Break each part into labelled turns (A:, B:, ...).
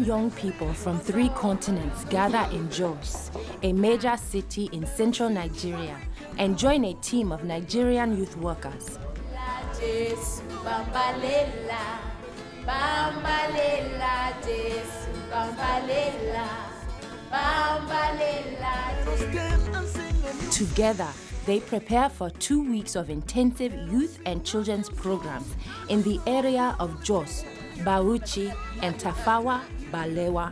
A: young people from 3 continents gather in Jos, a major city in central Nigeria, and join a team of Nigerian youth workers. Together, they prepare for 2 weeks of intensive youth and children's programs in the area of Jos, Bauchi, and Tafawa Balewa.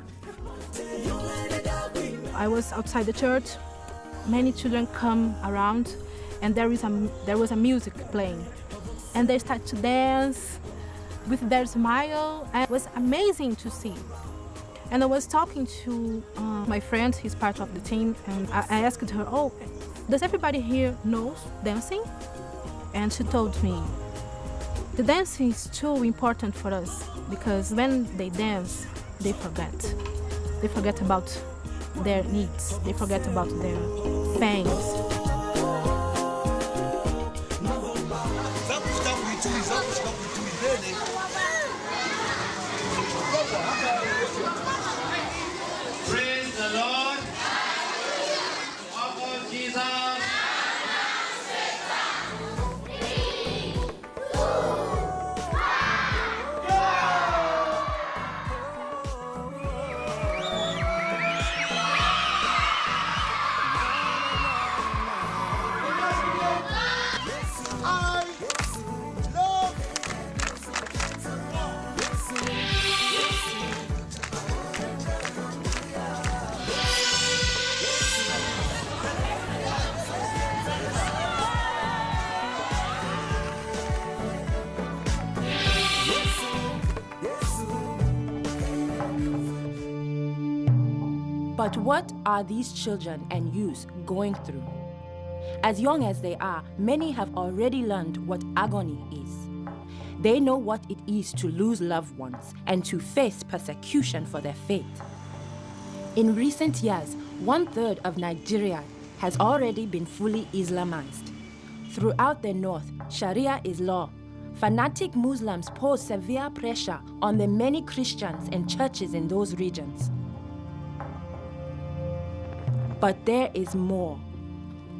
B: I was outside the church. Many children come around, and there was a music playing, and they start to dance with their smile. And it was amazing to see. And I was talking to my friend, he's part of the team, and I asked her, "Oh, does everybody here knows dancing?" And she told me, "The dancing is too important for us because when they dance, they forget. They forget about their needs. They forget about their pains."
C: Praise the Lord. Oh, Jesus.
A: But what are these children and youth going through? As young as they are, many have already learned what agony is. They know what it is to lose loved ones and to face persecution for their faith. In recent years, 1/3 of Nigeria has already been fully Islamized. Throughout the north, Sharia is law. Fanatic Muslims pose severe pressure on the many Christians and churches in those regions. But there is more.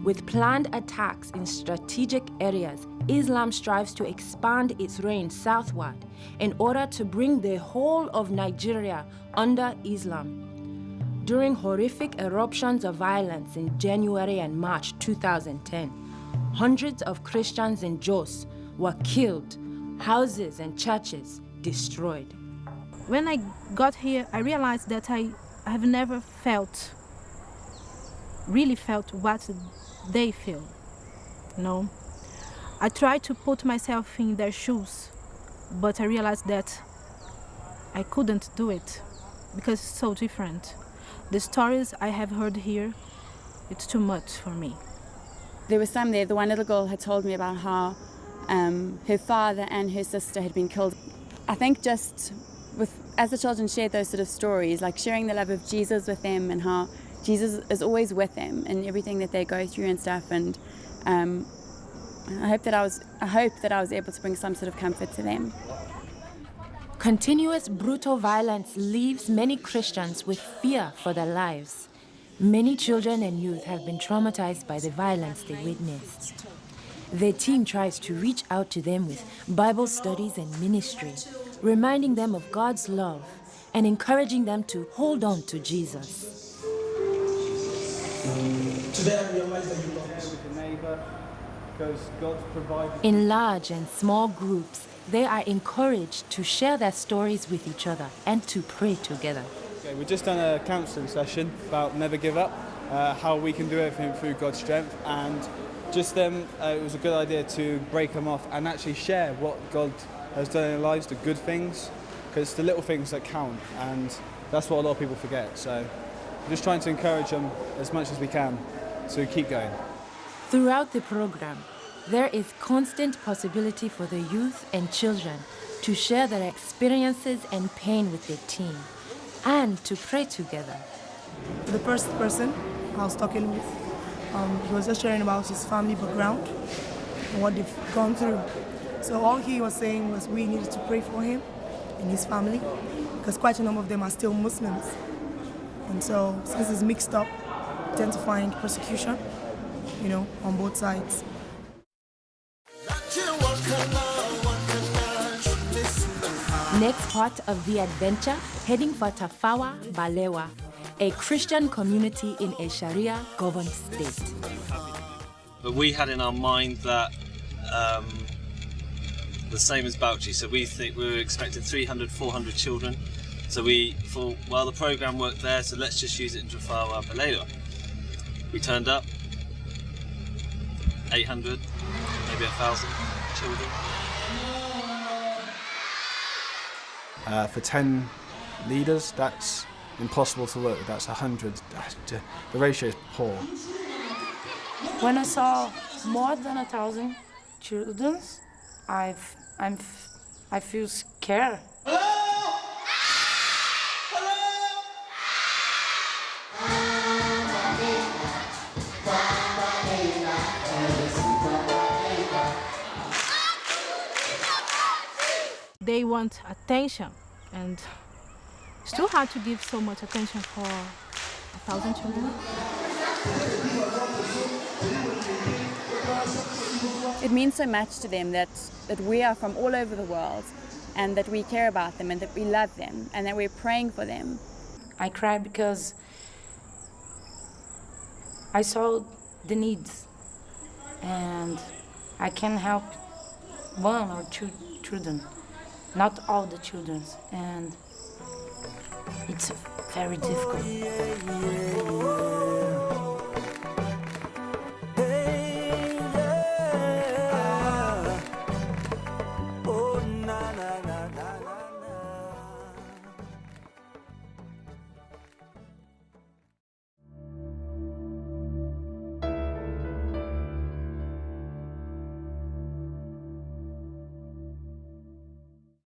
A: With planned attacks in strategic areas, Islam strives to expand its reign southward in order to bring the whole of Nigeria under Islam. During horrific eruptions of violence in January and March 2010, hundreds of Christians in Jos were killed, houses and churches destroyed.
B: When I got here, I realized that I have never really felt what they feel. I tried to put myself in their shoes, but I realized that I couldn't do it because it's so different. The stories I have heard here, it's too much for me.
D: There was some there. The one little girl had told me about how her father and her sister had been killed. I think just as the children shared those sort of stories, like sharing the love of Jesus with them and how Jesus is always with them in everything that they go through and stuff. And I hope that I was able to bring some sort of comfort to them.
A: Continuous brutal violence leaves many Christians with fear for their lives. Many children and youth have been traumatized by the violence they witnessed. The team tries to reach out to them with Bible studies and ministry, reminding them of God's love and encouraging them to hold on to Jesus.
E: Today I realize that you love us.
F: With your neighbour, because God's provided.
A: In large and small groups, they are encouraged to share their stories with each other and to pray together.
F: Okay, we've just done a counselling session about never give up, how we can do everything through God's strength, and just then it was a good idea to break them off and actually share what God has done in their lives, the good things, because it's the little things that count, and that's what a lot of people forget. So we're just trying to encourage them as much as we can to keep going.
A: Throughout the program, there is constant possibility for the youth and children to share their experiences and pain with the team and to pray together.
G: The first person I was talking with, he was just sharing about his family background and what they've gone through. So all he was saying was we needed to pray for him and his family because quite a number of them are still Muslims. And so, since it's mixed up, you tend to find persecution, on both sides.
A: Next part of the adventure, heading for Tafawa Balewa, a Christian community in a Sharia-governed state.
H: But we had in our mind that the same as Bauchi, so we were expecting 300, 400 children. So while the program worked there, so let's just use it in Tafawa Balewa. We turned up, 800, maybe 1,000 children.
F: For 10 leaders, that's impossible to work with. That's 100. The ratio is poor.
I: When I saw more than 1,000 children, I feel scared.
B: They want attention, and it's too hard to give so much attention for 1,000 children.
D: It means so much to them that we are from all over the world, and that we care about them, and that we love them, and that we're praying for them.
I: I cry because I saw the needs, and I can help one or two children, not all the children, and it's very difficult.